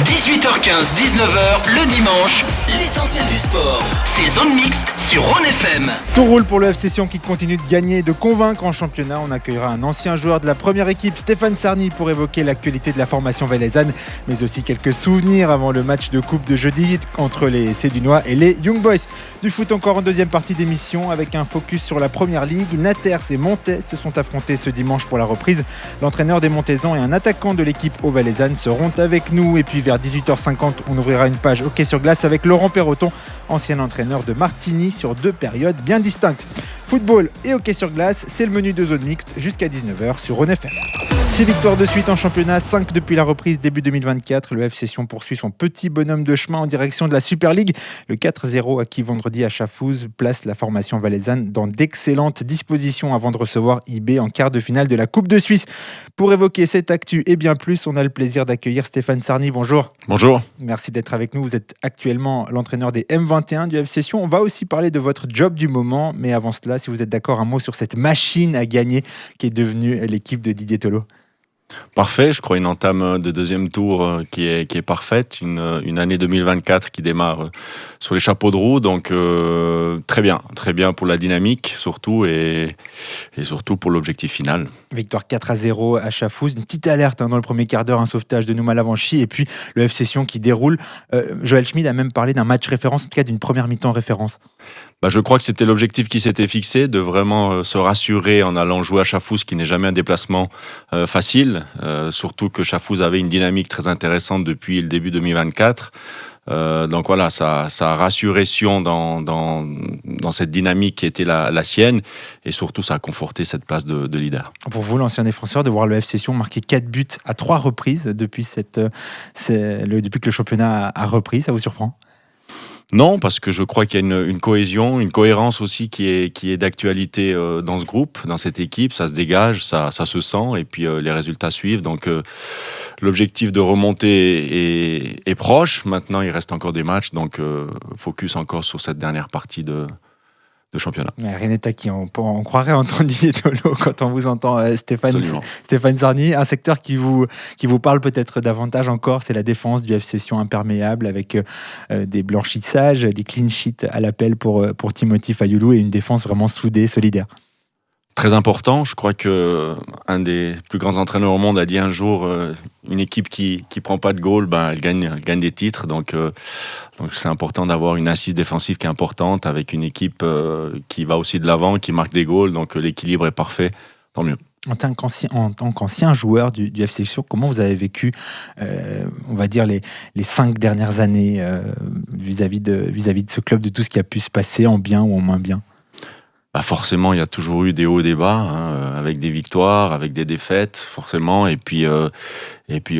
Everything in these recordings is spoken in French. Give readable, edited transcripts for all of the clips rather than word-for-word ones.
18h15, 19h, le dimanche, l'essentiel du sport. C'est Zone Mixte sur Rhône FM. Tout roule pour le FC Sion qui continue de gagner et de convaincre en championnat. On accueillera un ancien joueur de la première équipe, Stéphane Sarny, pour évoquer l'actualité de la formation valaisanne, mais aussi quelques souvenirs avant le match de coupe de jeudi entre les Cédunois et les Young Boys. Du foot encore en deuxième partie d'émission avec un focus sur la première ligue. Naters et Montais se sont affrontés ce dimanche pour la reprise. L'entraîneur des Montaisans et un attaquant de l'équipe au valaisanne seront avec nous. Et puis vers 18h50, on ouvrira une page hockey sur glace avec Laurent Perroton, ancien entraîneur de Martigny, sur deux périodes bien distinctes. Football et hockey sur glace, c'est le menu de Zone Mixte jusqu'à 19h sur Rhône FM. 6 victoires de suite en championnat, 5 depuis la reprise début 2024. Le FC Sion poursuit son petit bonhomme de chemin en direction de la Super League. Le 4-0 acquis vendredi à Chafouz place la formation valaisanne dans d'excellentes dispositions avant de recevoir IB en quart de finale de la Coupe de Suisse. Pour évoquer cette actu et bien plus, on a le plaisir d'accueillir Stéphane Sarny. Bonjour. Bonjour. Merci d'être avec nous. Vous êtes actuellement l'entraîneur des M21 du FC Sion. On va aussi parler de votre job du moment, mais avant cela, si vous êtes d'accord, un mot sur cette machine à gagner qui est devenue l'équipe de Didier Tolo. Parfait, je crois une entame de deuxième tour qui est parfaite, une année 2024 qui démarre sur les chapeaux de roue, donc très bien pour la dynamique surtout et surtout pour l'objectif final. Victoire 4-0 à Chafouz, une petite alerte dans le premier quart d'heure, un sauvetage de Nouma Lavanchi et puis le FC Sion qui déroule. Joël Schmid a même parlé d'un match référence, en tout cas d'une première mi-temps référence. Je crois que c'était l'objectif qui s'était fixé, de vraiment se rassurer en allant jouer à Chafouz, qui n'est jamais un déplacement facile, surtout que Chafouz avait une dynamique très intéressante depuis le début 2024. Donc voilà, ça a rassuré Sion dans cette dynamique qui était la sienne, et surtout ça a conforté cette place de leader. Pour vous, l'ancien défenseur, de voir le FC Sion marquer 4 buts à 3 reprises depuis que le championnat a repris, ça vous surprend ? Non, parce que je crois qu'il y a une cohésion, une cohérence aussi qui est d'actualité dans ce groupe, dans cette équipe. Ça se dégage, ça se sent, et puis les résultats suivent. Donc l'objectif de remonter est proche. Maintenant, il reste encore des matchs, donc focus encore sur cette dernière partie de championnat. Mais rien n'est acquis. On croirait entendre Didier Tolo quand on vous entend, Stéphane Sarny. Un secteur qui vous parle peut-être davantage encore, c'est la défense du FC Sion, imperméable, avec des blanchissages, des clean sheets à l'appel pour Timothy Fayoulou et une défense vraiment soudée, solidaire. Très important, je crois que un des plus grands entraîneurs au monde a dit un jour une équipe qui prend pas de goal, elle gagne des titres. Donc c'est important d'avoir une assise défensive qui est importante, avec une équipe qui va aussi de l'avant, qui marque des goals. Donc l'équilibre est parfait, tant mieux. En tant qu'ancien joueur du FC Sion, comment vous avez vécu, on va dire, les 5 dernières années vis-à-vis de ce club, de tout ce qui a pu se passer en bien ou en moins bien ? Forcément, il y a toujours eu des hauts et des bas, avec des victoires, avec des défaites, forcément, et puis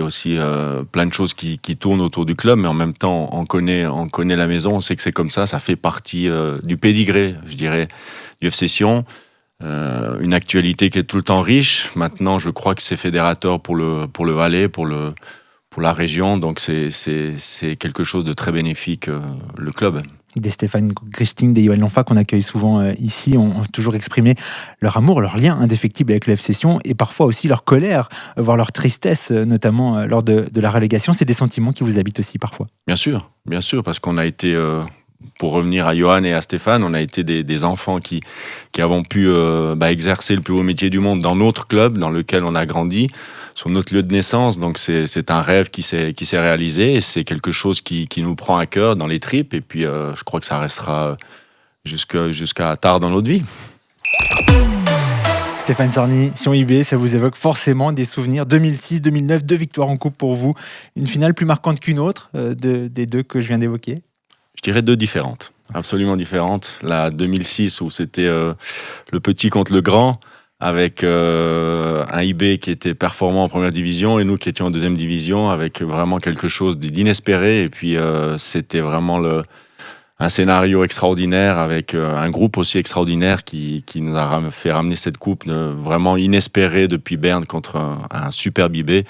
aussi plein de choses qui tournent autour du club, mais en même temps, on connaît la maison, on sait que c'est comme ça fait partie du pédigré, je dirais, du FC Sion. Une actualité qui est tout le temps riche. Maintenant, je crois que c'est fédérateur pour le Valais, pour la région, donc c'est quelque chose de très bénéfique, le club. Des Stéphane Gristing, des Yoel Lonfa qu'on accueille souvent ici ont toujours exprimé leur amour, leur lien indéfectible avec le FC Sion et parfois aussi leur colère, voire leur tristesse, notamment lors de la relégation. C'est des sentiments qui vous habitent aussi parfois. Bien sûr, parce qu'on a été, pour revenir à Johan et à Stéphane, on a été des enfants qui avons pu exercer le plus haut métier du monde dans notre club, dans lequel on a grandi, sur notre lieu de naissance. Donc c'est un rêve qui s'est réalisé, et c'est quelque chose qui nous prend à cœur dans les tripes, et puis je crois que ça restera jusqu'à tard dans notre vie. Stéphane Sarny, Sion IB, ça vous évoque forcément des souvenirs 2006, 2009, 2 victoires en coupe pour vous. Une finale plus marquante qu'une autre des 2 que je viens d'évoquer ? Je dirais 2 différentes, absolument différentes. La 2006 où c'était le petit contre le grand, avec un IB qui était performant en première division et nous qui étions en deuxième division, avec vraiment quelque chose d'inespéré. Et puis c'était vraiment un scénario extraordinaire, avec un groupe aussi extraordinaire qui nous a fait ramener cette coupe vraiment inespérée depuis Berne contre un superbe IB.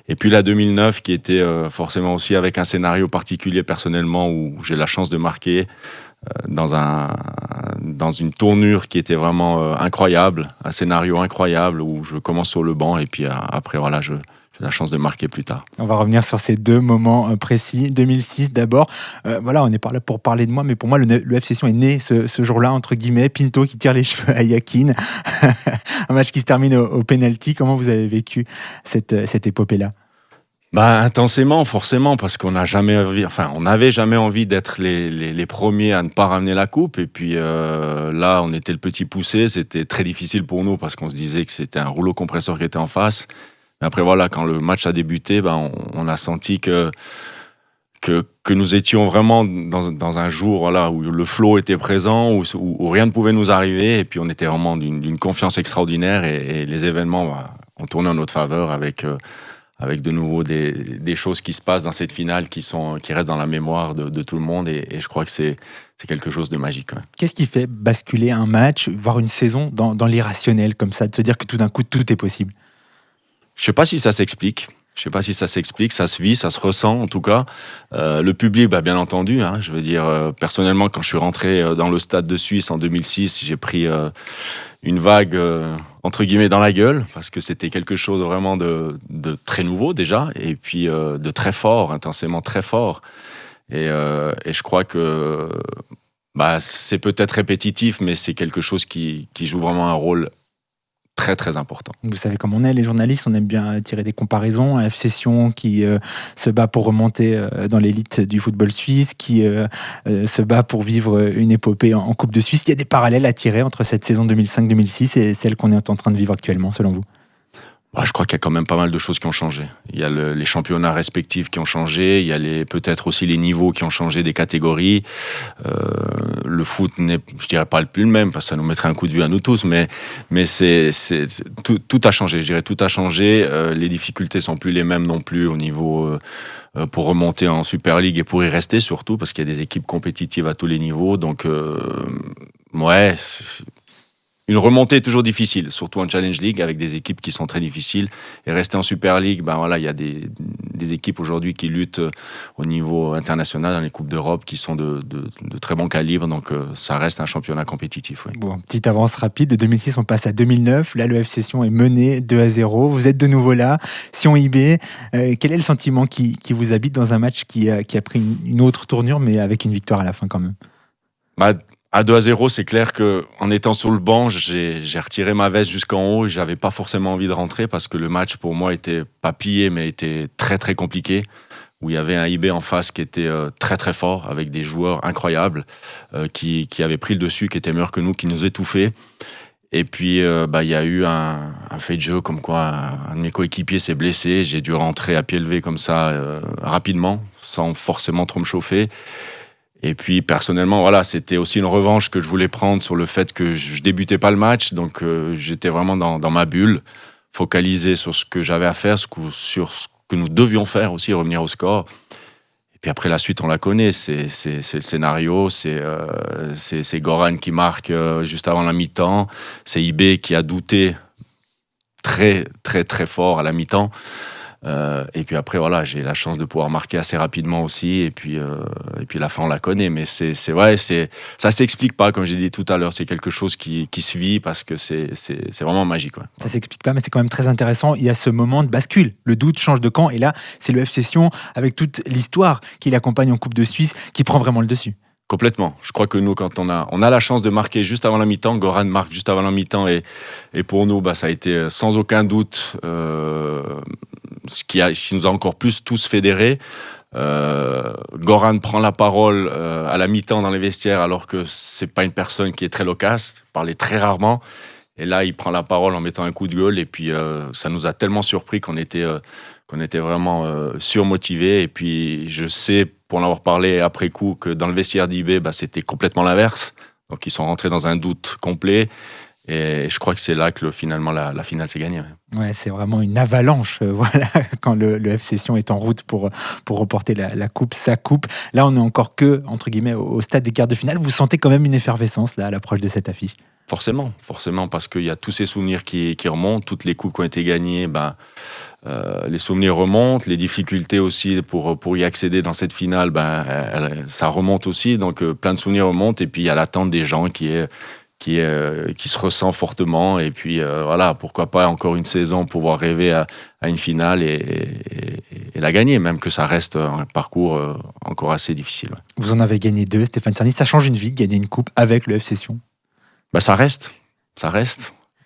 Et puis la 2009 qui était forcément aussi avec un scénario particulier personnellement, où j'ai la chance de marquer dans une tournure qui était vraiment incroyable, un scénario incroyable où je commence sur le banc et puis après voilà, je la chance de marquer plus tard. On va revenir sur ces deux moments précis. 2006 d'abord. Voilà, on n'est pas là pour parler de moi, mais pour moi, le FC Sion est né ce jour-là, entre guillemets. Pinto qui tire les cheveux à Yakin. Un match qui se termine au penalty. Comment vous avez vécu cette épopée-là ? Intensément, forcément, parce qu'on n'avait jamais envie d'être les premiers à ne pas ramener la coupe. Et puis là, on était le petit poussé. C'était très difficile pour nous parce qu'on se disait que c'était un rouleau compresseur qui était en face. Mais après, voilà, quand le match a débuté, on a senti que nous étions vraiment dans un jour, voilà, où le flow était présent, où rien ne pouvait nous arriver. Et puis, on était vraiment d'une confiance extraordinaire. Et les événements ont tourné en notre faveur avec de nouveau des choses qui se passent dans cette finale qui restent dans la mémoire de tout le monde. Et je crois que c'est quelque chose de magique. Ouais. Qu'est-ce qui fait basculer un match, voire une saison, dans l'irrationnel, comme ça, de se dire que tout d'un coup, tout est possible ? Je ne sais pas si ça s'explique. Ça se vit, ça se ressent en tout cas. Le public, bien entendu. Je veux dire, personnellement, quand je suis rentré dans le Stade de Suisse en 2006, j'ai pris une vague, entre guillemets, dans la gueule, parce que c'était quelque chose vraiment de très nouveau déjà, et puis de très fort, intensément très fort. Et je crois que c'est peut-être répétitif, mais c'est quelque chose qui joue vraiment un rôle très très important. Vous savez comme on est, les journalistes, on aime bien tirer des comparaisons. Un FC Sion qui se bat pour remonter dans l'élite du football suisse, qui se bat pour vivre une épopée en Coupe de Suisse. Il y a des parallèles à tirer entre cette saison 2005-2006 et celle qu'on est en train de vivre actuellement, selon vous ? Je crois qu'il y a quand même pas mal de choses qui ont changé. Il y a les championnats respectifs qui ont changé, il y a peut-être aussi les niveaux qui ont changé des catégories. Le foot n'est, je dirais pas le plus le même, parce que ça nous mettrait un coup de vue à nous tous, mais tout a changé. Je dirais tout a changé. Les difficultés sont plus les mêmes non plus au niveau pour remonter en Super League et pour y rester surtout, parce qu'il y a des équipes compétitives à tous les niveaux. Donc une remontée est toujours difficile, surtout en Challenge League avec des équipes qui sont très difficiles. Et rester en Super League, il y a des équipes aujourd'hui qui luttent au niveau international dans les Coupes d'Europe qui sont de très bon calibre. Donc ça reste un championnat compétitif. Oui. Bon, petite avance rapide. De 2006, on passe à 2009. Là, le FC Sion est mené 2-0. Vous êtes de nouveau là. Sion IB. Quel est le sentiment qui vous habite dans un match qui a pris une autre tournure, mais avec une victoire à la fin quand même ? À 2-0, c'est clair qu'en étant sur le banc, j'ai retiré ma veste jusqu'en haut et j'avais pas forcément envie de rentrer parce que le match pour moi était pas plié mais était très très compliqué, où il y avait un IB en face qui était très très fort avec des joueurs incroyables qui avaient pris le dessus, qui étaient meilleurs que nous, qui nous étouffaient. Et puis il y a eu un fait de jeu comme quoi un de mes coéquipiers s'est blessé, j'ai dû rentrer à pied levé comme ça rapidement sans forcément trop me chauffer. Et puis personnellement, voilà, c'était aussi une revanche que je voulais prendre sur le fait que je débutais pas le match, donc j'étais vraiment dans ma bulle, focalisé sur ce que j'avais à faire, sur ce que nous devions faire aussi, revenir au score. Et puis après la suite, on la connaît, c'est le scénario, c'est Goran qui marque juste avant la mi-temps, c'est IB qui a douté très très très fort à la mi-temps. Et puis après voilà, j'ai la chance de pouvoir marquer assez rapidement aussi, et puis la fin on la connaît, mais c'est vrai, ça s'explique pas, comme j'ai dit tout à l'heure, c'est quelque chose qui se vit parce que c'est vraiment magique. Ouais. Ça s'explique pas, mais c'est quand même très intéressant. Il y a ce moment de bascule, le doute change de camp, et là c'est le FC Sion avec toute l'histoire qui l'accompagne en Coupe de Suisse qui prend vraiment le dessus. Complètement. Je crois que nous, quand on a la chance de marquer juste avant la mi-temps, Goran marque juste avant la mi-temps, et pour nous, ça a été sans aucun doute ce qui nous a encore plus tous fédérés. Goran prend la parole à la mi-temps dans les vestiaires, alors que c'est pas une personne qui est très loquace, parlait très rarement. Et là, il prend la parole en mettant un coup de gueule, et puis ça nous a tellement surpris qu'on était vraiment surmotivés. Et puis je sais, pour en avoir parlé après coup, que dans le vestiaire d'IB, c'était complètement l'inverse. Donc ils sont rentrés dans un doute complet. Et je crois que c'est là que finalement la finale s'est gagnée. Ouais, c'est vraiment une avalanche, voilà, quand le FC Sion est en route pour remporter la coupe, sa coupe. Là, on est encore que, entre guillemets, au stade des quarts de finale. Vous sentez quand même une effervescence là, à l'approche de cette affiche ? Forcément, parce qu'il y a tous ces souvenirs qui remontent, toutes les coupes qui ont été gagnées, les souvenirs remontent, les difficultés aussi pour y accéder dans cette finale, ça remonte aussi, donc plein de souvenirs remontent, et puis il y a l'attente des gens qui est qui se ressent fortement. Et puis voilà, pourquoi pas encore une saison, pouvoir rêver à une finale et la gagner, même que ça reste un parcours encore assez difficile. Ouais. Vous en avez gagné 2, Stéphane Czerny. Ça change une vie de gagner une coupe avec le FC Sion? Ça reste.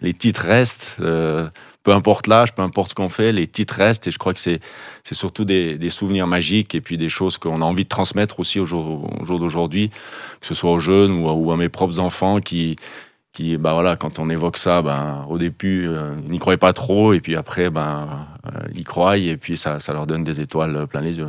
Les titres restent. Peu importe l'âge, peu importe ce qu'on fait, les titres restent. Et je crois que c'est surtout des souvenirs magiques et puis des choses qu'on a envie de transmettre aussi au jour d'aujourd'hui, que ce soit aux jeunes ou à mes propres enfants qui voilà, quand on évoque ça, au début, ils n'y croyaient pas trop. Et puis après, ils croient et puis ça leur donne des étoiles plein les yeux.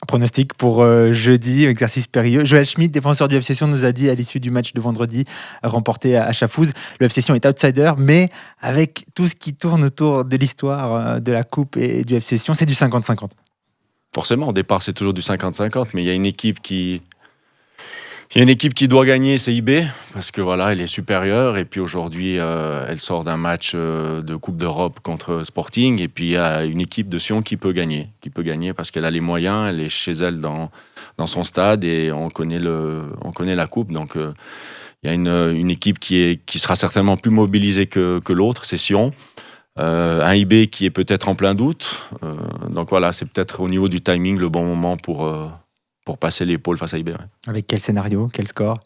Pronostic pour jeudi, exercice périlleux. Joël Schmidt, défenseur du FC Sion, nous a dit à l'issue du match de vendredi remporté à Chafouz, le FC Sion est outsider, mais avec tout ce qui tourne autour de l'histoire de la coupe et du FC Sion, c'est du 50-50. Forcément, au départ, c'est toujours du 50-50, mais il y a une équipe qui doit gagner, c'est IB, parce que voilà, elle est supérieure. Et puis aujourd'hui, elle sort d'un match de Coupe d'Europe contre Sporting. Et puis il y a une équipe de Sion qui peut gagner parce qu'elle a les moyens, elle est chez elle dans son stade et on connaît la coupe. Donc il y a une équipe qui sera certainement plus mobilisée que l'autre, c'est Sion. Un IB qui est peut-être en plein doute. Donc voilà, c'est peut-être au niveau du timing le bon moment pour passer l'épaule face à IB. Ouais. Avec quel scénario, quel score?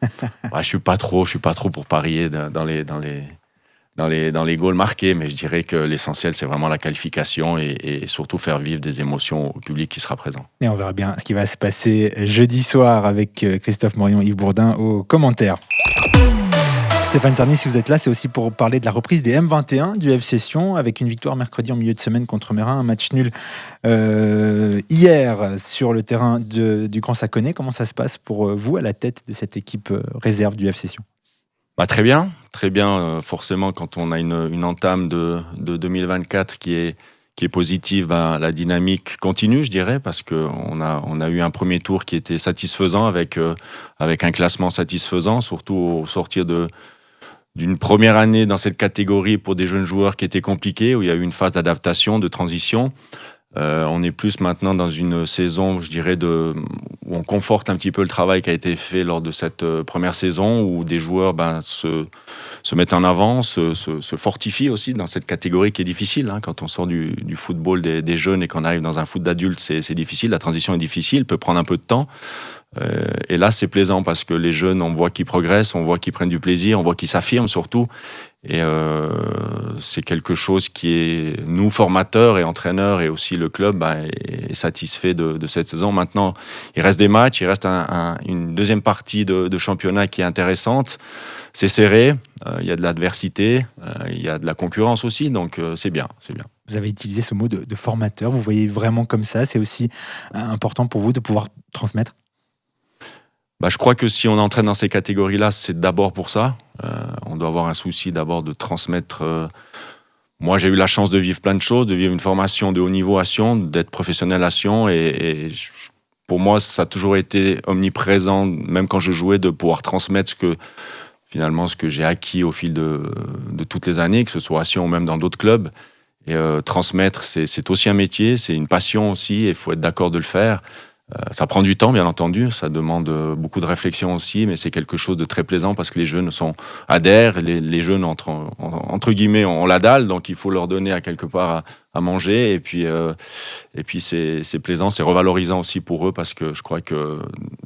Je suis pas trop pour parier dans les goals marqués, mais je dirais que l'essentiel c'est vraiment la qualification et surtout faire vivre des émotions au public qui sera présent. Et on verra bien ce qui va se passer jeudi soir avec Christophe Morion, Yves Bourdin aux commentaires. Stéphane Czerny, si vous êtes là, c'est aussi pour parler de la reprise des M21 du FC Sion avec une victoire mercredi en milieu de semaine contre Meyrin, un match nul hier sur le terrain du Grand Saconnet. Comment ça se passe pour vous à la tête de cette équipe réserve du FC Sion? Très bien. Forcément, quand on a une entame de 2024 qui est positive, la dynamique continue, je dirais, parce qu'on a eu un premier tour qui était satisfaisant avec un classement satisfaisant, surtout au sortir d'une première année dans cette catégorie pour des jeunes joueurs qui était compliquée, où il y a eu une phase d'adaptation, de transition. On est plus maintenant dans une saison, je dirais, où on conforte un petit peu le travail qui a été fait lors de cette première saison, où des joueurs se mettent en avant, se fortifient aussi dans cette catégorie qui est difficile. Quand on sort du football des jeunes et qu'on arrive dans un foot d'adulte, c'est difficile, la transition est difficile, peut prendre un peu de temps. Et là, c'est plaisant parce que les jeunes, on voit qu'ils progressent, on voit qu'ils prennent du plaisir, on voit qu'ils s'affirment surtout. Et c'est quelque chose qui est, nous, formateurs et entraîneurs, et aussi le club, est satisfait de cette saison. Maintenant, il reste des matchs, il reste une deuxième partie de championnat qui est intéressante. C'est serré, il y a de l'adversité, il y a de la concurrence aussi, donc c'est bien. Vous avez utilisé ce mot de formateur, vous voyez vraiment comme ça, c'est aussi important pour vous de pouvoir transmettre? Je crois que si on entraîne dans ces catégories-là, c'est d'abord pour ça. On doit avoir un souci d'abord de transmettre. Moi, j'ai eu la chance de vivre plein de choses, de vivre une formation de haut niveau à Sion, d'être professionnel à Sion. Et pour moi, ça a toujours été omniprésent, même quand je jouais, de pouvoir transmettre ce que j'ai acquis au fil de toutes les années, que ce soit à Sion ou même dans d'autres clubs. Et transmettre, c'est aussi un métier, c'est une passion aussi, et il faut être d'accord de le faire. Ça prend du temps, bien entendu, ça demande beaucoup de réflexion aussi, mais c'est quelque chose de très plaisant parce que les jeunes adhèrent, les jeunes entre guillemets ont la dalle, donc il faut leur donner à quelque part à manger, et puis c'est plaisant, c'est revalorisant aussi pour eux, parce que je crois que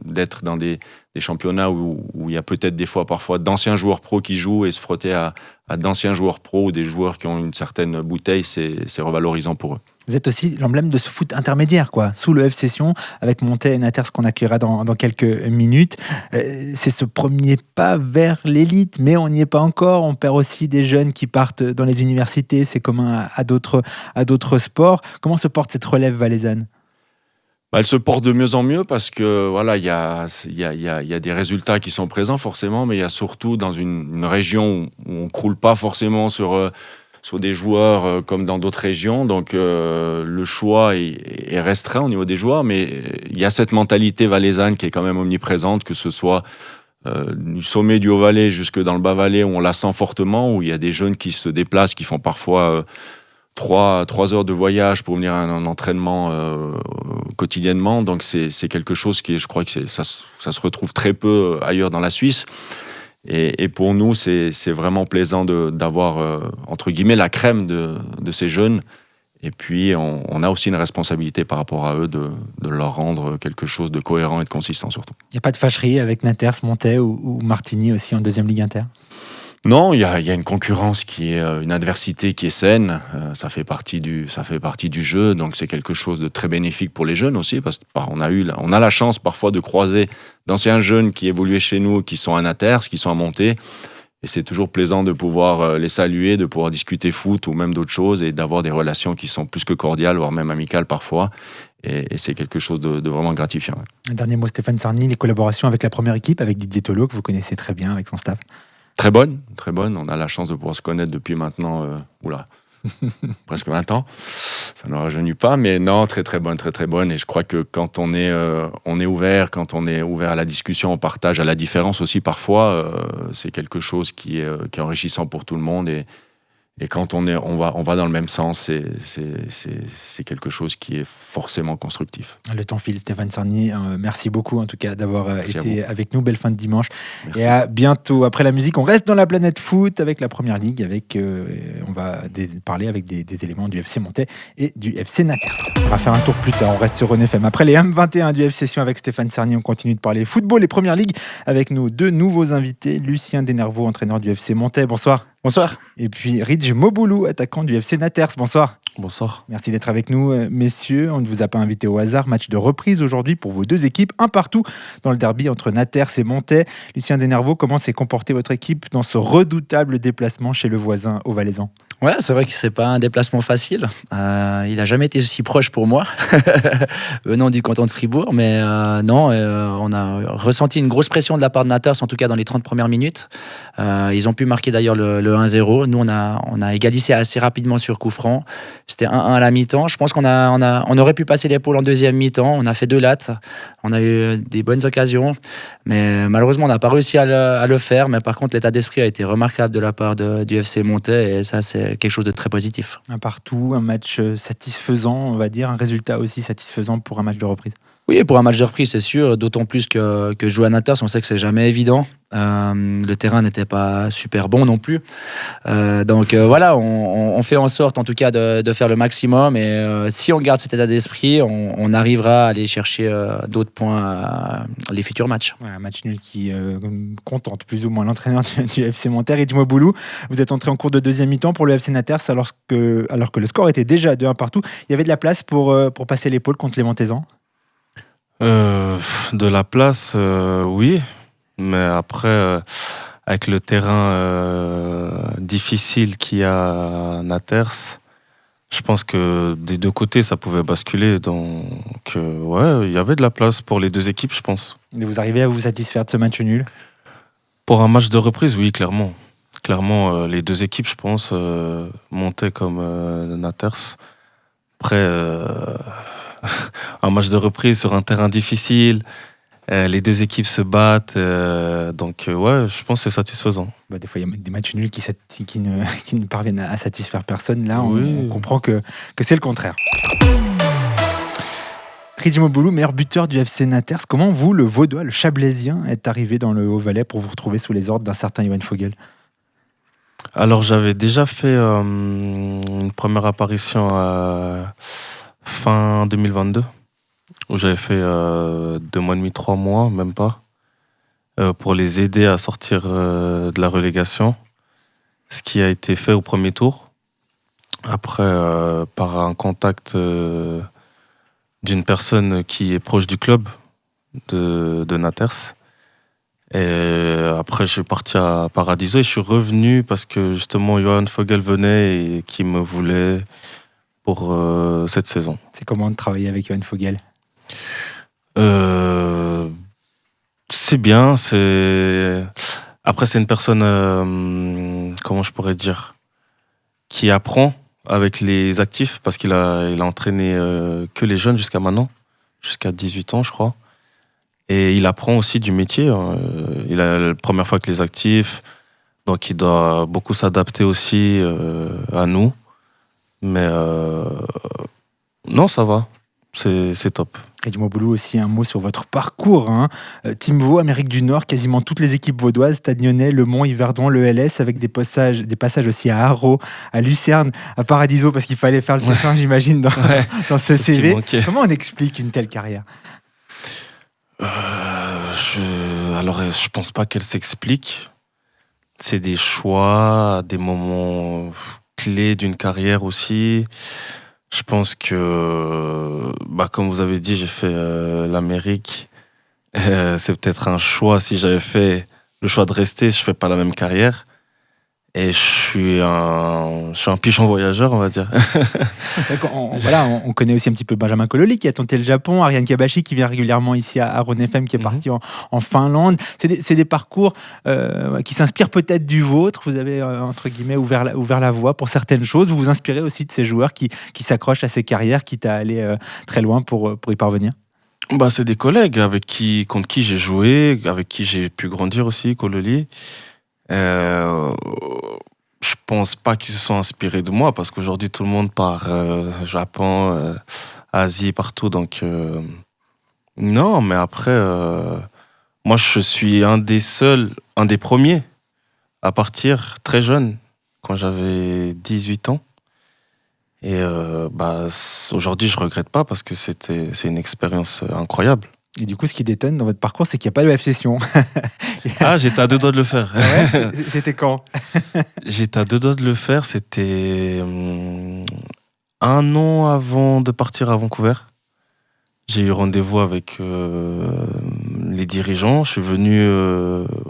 d'être dans des championnats où il y a peut-être parfois d'anciens joueurs pros qui jouent, et se frotter à d'anciens joueurs pros ou des joueurs qui ont une certaine bouteille, c'est revalorisant pour eux. Vous êtes aussi l'emblème de ce foot intermédiaire, sous le FC Sion, avec Montet et Naters qu'on accueillera dans quelques minutes. C'est ce premier pas vers l'élite, mais on n'y est pas encore. On perd aussi des jeunes qui partent dans les universités, c'est commun à d'autres sports. Comment se porte cette relève valaisanne ? Elle se porte de mieux en mieux parce que voilà, il y a des résultats qui sont présents forcément, mais il y a surtout dans une région où on croule pas forcément sur des joueurs comme dans d'autres régions, donc le choix est restreint au niveau des joueurs, mais il y a cette mentalité valaisanne qui est quand même omniprésente, que ce soit du sommet du Haut-Valais jusque dans le Bas-Valais, où on la sent fortement, où il y a des jeunes qui se déplacent, qui font parfois 3 heures de voyage pour venir à un entraînement quotidiennement, donc c'est quelque chose qui, je crois que ça se retrouve très peu ailleurs dans la Suisse. Et pour nous, c'est vraiment plaisant d'avoir, entre guillemets, la crème de ces jeunes. Et puis, on a aussi une responsabilité par rapport à eux de leur rendre quelque chose de cohérent et de consistant, surtout. Il n'y a pas de fâcherie avec Naters, Montet ou Martigny aussi en deuxième Ligue Inter? Non, il y a une concurrence qui est une adversité qui est saine. Ça fait partie du jeu, donc c'est quelque chose de très bénéfique pour les jeunes aussi, parce qu'on a la chance parfois de croiser d'anciens jeunes qui évoluaient chez nous, qui sont à Naters, qui sont à Montet. Et c'est toujours plaisant de pouvoir les saluer, de pouvoir discuter foot ou même d'autres choses et d'avoir des relations qui sont plus que cordiales, voire même amicales parfois. Et c'est quelque chose de vraiment gratifiant. Un dernier mot, Stéphane Sarny, les collaborations avec la première équipe, avec Didier Tolo, que vous connaissez très bien avec son staff. Très bonne. On a la chance de pouvoir se connaître depuis maintenant, presque 20 ans. Ça ne rajeunit pas, mais non, très bonne. Et je crois que quand on est ouvert, à la discussion, on partage à la différence aussi parfois, c'est quelque chose qui est enrichissant pour tout le monde. Et quand on va dans le même sens, c'est quelque chose qui est forcément constructif. Le temps file, Stéphane Sarny. Merci beaucoup en tout cas d'avoir été avec nous. Belle fin de dimanche. Merci. Et à bientôt. Après la musique, on reste dans la planète foot avec la Première Ligue. On va parler avec des éléments du FC Montet et du FC Naters. On va faire un tour plus tard. On reste sur Rhône FM. Après les M21 du FC Sion avec Stéphane Sarny, on continue de parler football et Première Ligue avec nos deux nouveaux invités. Lucien Denervaux, entraîneur du FC Montet. Bonsoir. Bonsoir. Et puis Ridge Moboulou, attaquant du FC Naters. Bonsoir. Bonsoir. Merci d'être avec nous, messieurs. On ne vous a pas invité au hasard. Match de reprise aujourd'hui pour vos deux équipes, un partout dans le derby entre Naters et Montet. Lucien Denervaux, comment s'est comportée votre équipe dans ce redoutable déplacement chez le voisin au Valaisan? Ouais, c'est vrai que c'est pas un déplacement facile. Il a jamais été aussi proche pour moi, venant du canton de Fribourg. Mais on a ressenti une grosse pression de la part de Naters, en tout cas dans les 30 premières minutes. Ils ont pu marquer d'ailleurs le 1-0. Nous, on a égalisé assez rapidement sur coup franc. C'était 1-1 à la mi-temps. Je pense qu'on aurait pu passer l'épaule en deuxième mi-temps. On a fait 2 lattes. On a eu des bonnes occasions. Mais malheureusement, on n'a pas réussi à le faire. Mais par contre, l'état d'esprit a été remarquable de la part du FC Montet. Et ça, c'est quelque chose de très positif. Un partout, un match satisfaisant, on va dire. Un résultat aussi satisfaisant pour un match de reprise. Oui, pour un match de reprise, c'est sûr. D'autant plus que jouer à Naters, on sait que c'est jamais évident. Le terrain n'était pas super bon non plus. Donc voilà, on fait en sorte en tout cas de faire le maximum. Et si on garde cet état d'esprit, on arrivera à aller chercher d'autres points les futurs matchs. Voilà, un match nul qui contente plus ou moins l'entraîneur du FC Montet, Ridge Moboulou. Vous êtes entré en cours de deuxième mi-temps pour le FC Naters alors que le score était déjà de 1 partout. Il y avait de la place pour passer l'épaule contre les Montésans? De la place, oui. Mais après, avec le terrain difficile qu'il y a à Naters, je pense que des deux côtés, ça pouvait basculer. Donc, ouais, il y avait de la place pour les deux équipes, je pense. Et vous arrivez à vous satisfaire de ce match nul? Pour un match de reprise, oui, clairement. Clairement, les deux équipes, je pense, Montet comme Naters. Après, un match de reprise sur un terrain difficile, les deux équipes se battent, donc ouais, je pense que c'est satisfaisant. Des fois, il y a des matchs nuls qui ne parviennent à satisfaire personne. Là, oui. on comprend que c'est le contraire. Ridge Moboulou, meilleur buteur du FC Naters. Comment vous, le Vaudois, le Chablaisien, êtes arrivé dans le Haut-Valais pour vous retrouver sous les ordres d'un certain Johan Fogel? Alors, j'avais déjà fait une première apparition fin 2022, où j'avais fait 2 mois et demi, 3 mois, même pas, pour les aider à sortir de la relégation, ce qui a été fait au premier tour. Après, par un contact d'une personne qui est proche du club de Naters. Et après, je suis parti à Paradiso et je suis revenu parce que justement Johan Fogel venait et qui me voulait pour cette saison. C'est comment de travailler avec Johan Fogel? C'est bien. Après, c'est une personne, comment je pourrais dire, qui apprend avec les actifs parce qu'il a entraîné que les jeunes jusqu'à maintenant, jusqu'à 18 ans, je crois. Et il apprend aussi du métier. Il a la première fois avec les actifs, donc il doit beaucoup s'adapter aussi à nous. Mais non, ça va. C'est top. Et dis-moi, Boulou, aussi un mot sur votre parcours. Team Vaud, Amérique du Nord, quasiment toutes les équipes vaudoises, Stade Lyonnais, Le Mans, Yverdon, le LS, avec des passages aussi à Arro, à Lucerne, à Paradiso, parce qu'il fallait faire le Tessin, j'imagine, dans ce CV. Comment on explique une telle carrière ? Je pense pas qu'elle s'explique. C'est des choix, des moments clés d'une carrière aussi. Je pense que, comme vous avez dit, j'ai fait l'Amérique. C'est peut-être un choix. Si j'avais fait le choix de rester, je fais pas la même carrière. Et je suis un pigeon voyageur, on va dire. On connaît aussi un petit peu Benjamin Cololi qui a tenté le Japon, Ariane Kabashi qui vient régulièrement ici à Rhône FM, qui est parti en Finlande. C'est des parcours qui s'inspirent peut-être du vôtre. Vous avez, entre guillemets, ouvert la voie pour certaines choses. Vous vous inspirez aussi de ces joueurs qui s'accrochent à ces carrières, quitte à aller très loin pour y parvenir. C'est des collègues contre qui j'ai joué, avec qui j'ai pu grandir aussi, Cololi. Je pense pas qu'ils se sont inspirés de moi parce qu'aujourd'hui tout le monde part Japon, Asie, partout. Donc non, mais après, moi je suis un des premiers à partir très jeune, quand j'avais 18 ans. Et aujourd'hui je regrette pas parce que c'est une expérience incroyable. Et du coup, ce qui détonne dans votre parcours, c'est qu'il n'y a pas de F session. J'étais à 2 doigts de le faire. Ouais, c'était quand ? J'étais à 2 doigts de le faire. C'était 1 an avant de partir à Vancouver. J'ai eu rendez-vous avec les dirigeants. Je suis venu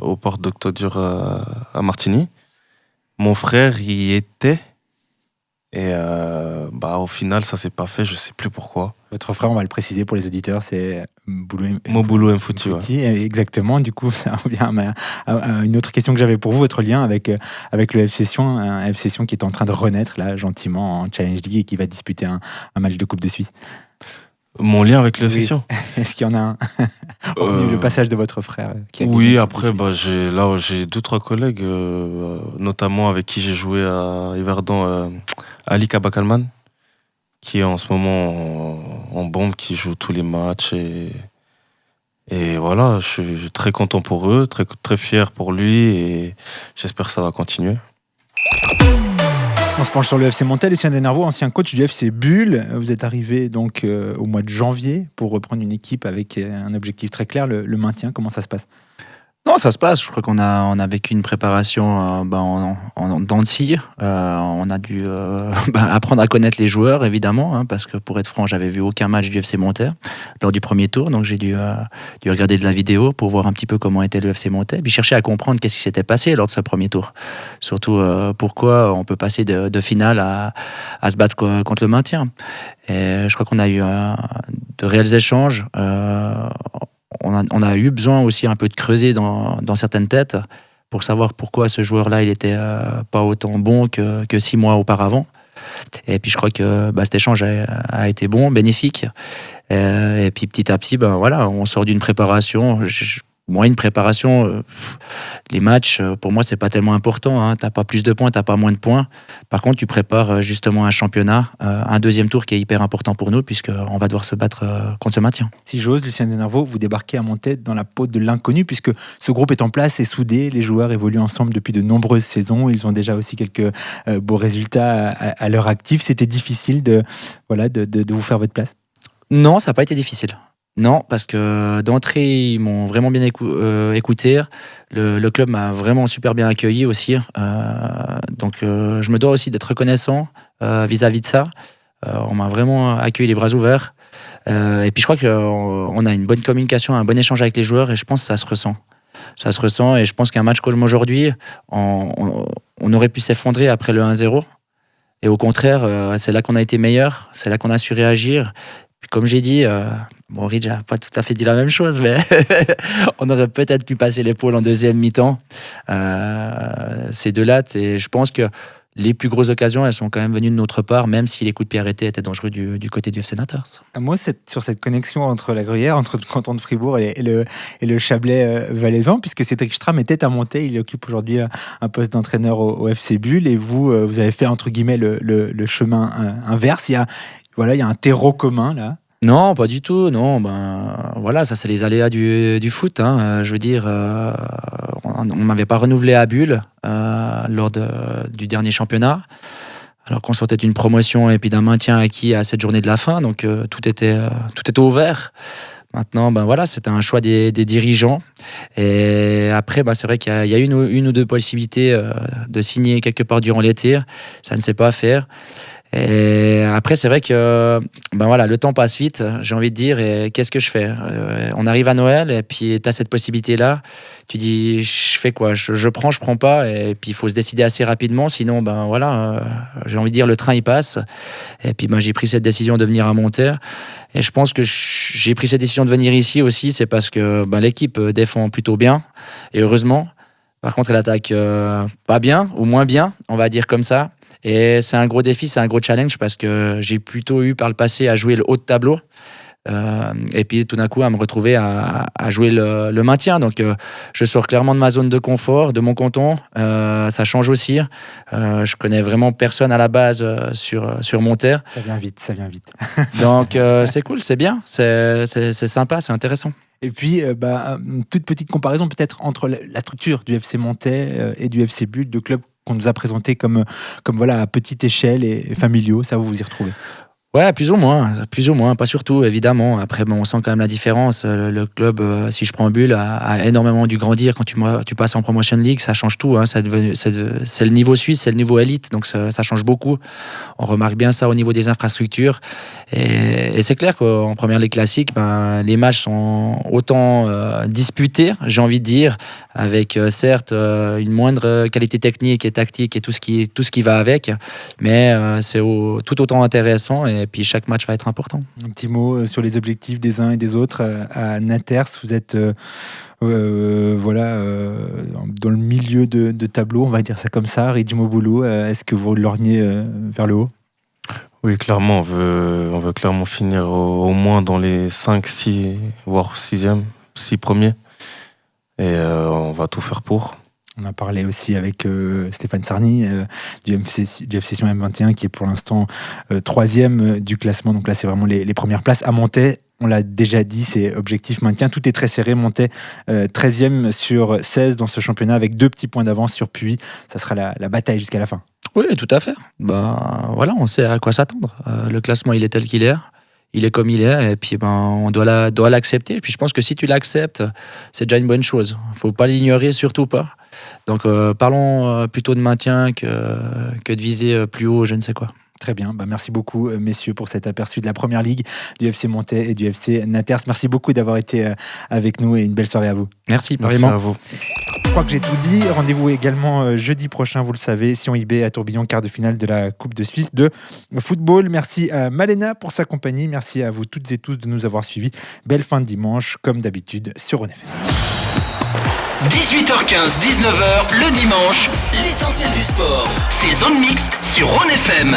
au port d'Octodur à Martigny. Mon frère y était. Et au final, ça s'est pas fait. Je sais plus pourquoi. Votre frère, on va le préciser pour les auditeurs, c'est Moboulou Mfouti. Ouais. Exactement. Du coup, ça revient à une autre question que j'avais pour vous, votre lien avec le F Session, un F Session qui est en train de renaître là gentiment en Challenge League et qui va disputer un match de Coupe de Suisse. Mon lien avec le F Session. Est-ce qu'il y en a un le passage de votre frère Oui, après, j'ai 2-3 collègues, notamment avec qui j'ai joué à Yverdon, Ali Kabakalman, qui est en ce moment en bombe, qui joue tous les matchs. Et voilà, je suis très content pour eux, très, très fier pour lui, et j'espère que ça va continuer. On se penche sur le FC Montel. Lucien Denarvaux, ancien coach du FC Bulle. Vous êtes arrivé donc au mois de janvier pour reprendre une équipe avec un objectif très clair, le maintien. Comment ça se passe ? Non, ça se passe. Je crois qu'on a vécu une préparation en dents de scie. On a dû apprendre à connaître les joueurs, évidemment, parce que pour être franc, j'avais vu aucun match du FC Montais lors du premier tour, donc j'ai dû regarder de la vidéo pour voir un petit peu comment était le FC Montais, puis chercher à comprendre qu'est-ce qui s'était passé lors de ce premier tour. Surtout pourquoi on peut passer de finale à se battre contre le maintien. Et je crois qu'on a eu de réels échanges. On a eu besoin aussi un peu de creuser dans certaines têtes pour savoir pourquoi ce joueur-là, il était pas autant bon que 6 mois auparavant. Et puis je crois que cet échange a été bon, bénéfique. Et puis petit à petit, on sort d'une préparation. Une préparation, les matchs, pour moi, c'est pas tellement important. T'as pas plus de points, t'as pas moins de points. Par contre, tu prépares justement un championnat, un deuxième tour qui est hyper important pour nous, puisqu'on va devoir se battre contre ce maintien. Si j'ose, Lucien Denarvaux, vous débarquez à Montais dans la peau de l'inconnu, puisque ce groupe est en place et soudé. Les joueurs évoluent ensemble depuis de nombreuses saisons. Ils ont déjà aussi quelques beaux résultats à leur actif. C'était difficile de vous faire votre place ? Non, ça n'a pas été difficile. Non, parce que d'entrée, ils m'ont vraiment bien écouté. Le club m'a vraiment super bien accueilli aussi. Donc, je me dois aussi d'être reconnaissant vis-à-vis de ça. On m'a vraiment accueilli les bras ouverts. Et puis, je crois qu'on a une bonne communication, un bon échange avec les joueurs, et je pense que ça se ressent. Ça se ressent, et je pense qu'un match comme aujourd'hui, on aurait pu s'effondrer après le 1-0. Et au contraire, c'est là qu'on a été meilleur, c'est là qu'on a su réagir. Puis comme j'ai dit, Ridge n'a pas tout à fait dit la même chose, mais on aurait peut-être pu passer l'épaule en deuxième mi-temps. Ces deux-là, je pense que les plus grosses occasions, elles sont quand même venues de notre part, même si les coups de pied arrêtés étaient dangereux du côté du FC Nators. Moi, sur cette connexion entre la Gruyère, entre le canton de Fribourg et le Chablais valaisan, puisque Cédric Stram était à Montais, il occupe aujourd'hui un poste d'entraîneur au FC Bulle, et vous avez fait entre guillemets le chemin inverse. Il y a un terreau commun là. Non, pas du tout. Non, voilà, ça c'est les aléas du foot. Je veux dire, on m'avait pas renouvelé à Bulle lors du dernier championnat, alors qu'on sortait d'une promotion et puis d'un maintien acquis à cette journée de la fin. Donc tout était ouvert. Maintenant, voilà, c'était un choix des dirigeants. Et après, c'est vrai qu'il y a une ou deux possibilités de signer quelque part durant l'été. Ça ne s'est pas faire. Et après, c'est vrai que voilà, le temps passe vite, j'ai envie de dire, et qu'est-ce que je fais? On arrive à Noël, et puis tu as cette possibilité-là. Tu dis, je fais quoi? Je prends pas, et puis il faut se décider assez rapidement, sinon, voilà, j'ai envie de dire, le train il passe. Et puis j'ai pris cette décision de venir à Monterre. Et je pense que j'ai pris cette décision de venir ici aussi, c'est parce que l'équipe défend plutôt bien, et heureusement. Par contre, elle attaque pas bien, ou moins bien, on va dire comme ça. Et c'est un gros défi, c'est un gros challenge parce que j'ai plutôt eu par le passé à jouer le haut de tableau. Et puis tout d'un coup à me retrouver à jouer le maintien. Donc je sors clairement de ma zone de confort, de mon canton. Ça change aussi. Je connais vraiment personne à la base sur Monterre. Ça vient vite. Donc c'est cool, c'est bien, c'est sympa, c'est intéressant. Et puis, une toute petite comparaison peut-être entre la structure du FC Monterre et du FC Bulle, deux clubs qu'on nous a présentés comme voilà, à petite échelle et familiaux. Ça, vous y retrouvez? Ouais, plus ou moins, pas surtout, évidemment. Après, on sent quand même la différence. Le club, si je prends Bulle, a énormément dû grandir. Quand tu passes en Promotion League, ça change tout. C'est le niveau suisse, c'est le niveau élite, donc ça change beaucoup. On remarque bien ça au niveau des infrastructures. Et c'est clair qu'en première ligue classique, les matchs sont autant disputés, j'ai envie de dire, avec certes une moindre qualité technique et tactique et tout ce qui va avec, mais c'est tout autant intéressant. Et puis chaque match va être important. Un petit mot sur les objectifs des uns et des autres à Naters. Vous êtes dans le milieu de tableau, on va dire ça comme ça. Ridimo Boulou, est-ce que vous lorgnez vers le haut? Oui, clairement, on veut clairement finir au moins dans les 5, 6, voire 6 premiers. Et on va tout faire pour. On a parlé aussi avec Stéphane Sarny du FC Sion M21 qui est pour l'instant 3e du classement. Donc là, c'est vraiment les premières places. À Montet, on l'a déjà dit, c'est objectif maintien. Tout est très serré. Montet 13e sur 16 dans ce championnat avec 2 petits points d'avance sur Puy. Ça sera la bataille jusqu'à la fin. Oui, tout à fait. Voilà, on sait à quoi s'attendre. Le classement, il est tel qu'il est. Il est comme il est, et puis on doit l'accepter. Et puis je pense que si tu l'acceptes, c'est déjà une bonne chose. Il ne faut pas l'ignorer, surtout pas. Donc parlons plutôt de maintien que de viser plus haut, je ne sais quoi. Très bien, merci beaucoup messieurs pour cet aperçu de la première ligue du FC Montet et du FC Naters. Merci beaucoup d'avoir été avec nous et une belle soirée à vous. Merci à vous. Je crois que j'ai tout dit. Rendez-vous également jeudi prochain, vous le savez, Sion IB à Tourbillon, quart de finale de la Coupe de Suisse de football. Merci à Malena pour sa compagnie. Merci à vous toutes et tous de nous avoir suivis. Belle fin de dimanche, comme d'habitude, sur Rhône FM. 18h15, 19h, le dimanche, l'essentiel du sport. C'est Zone Mixte sur Rhône FM.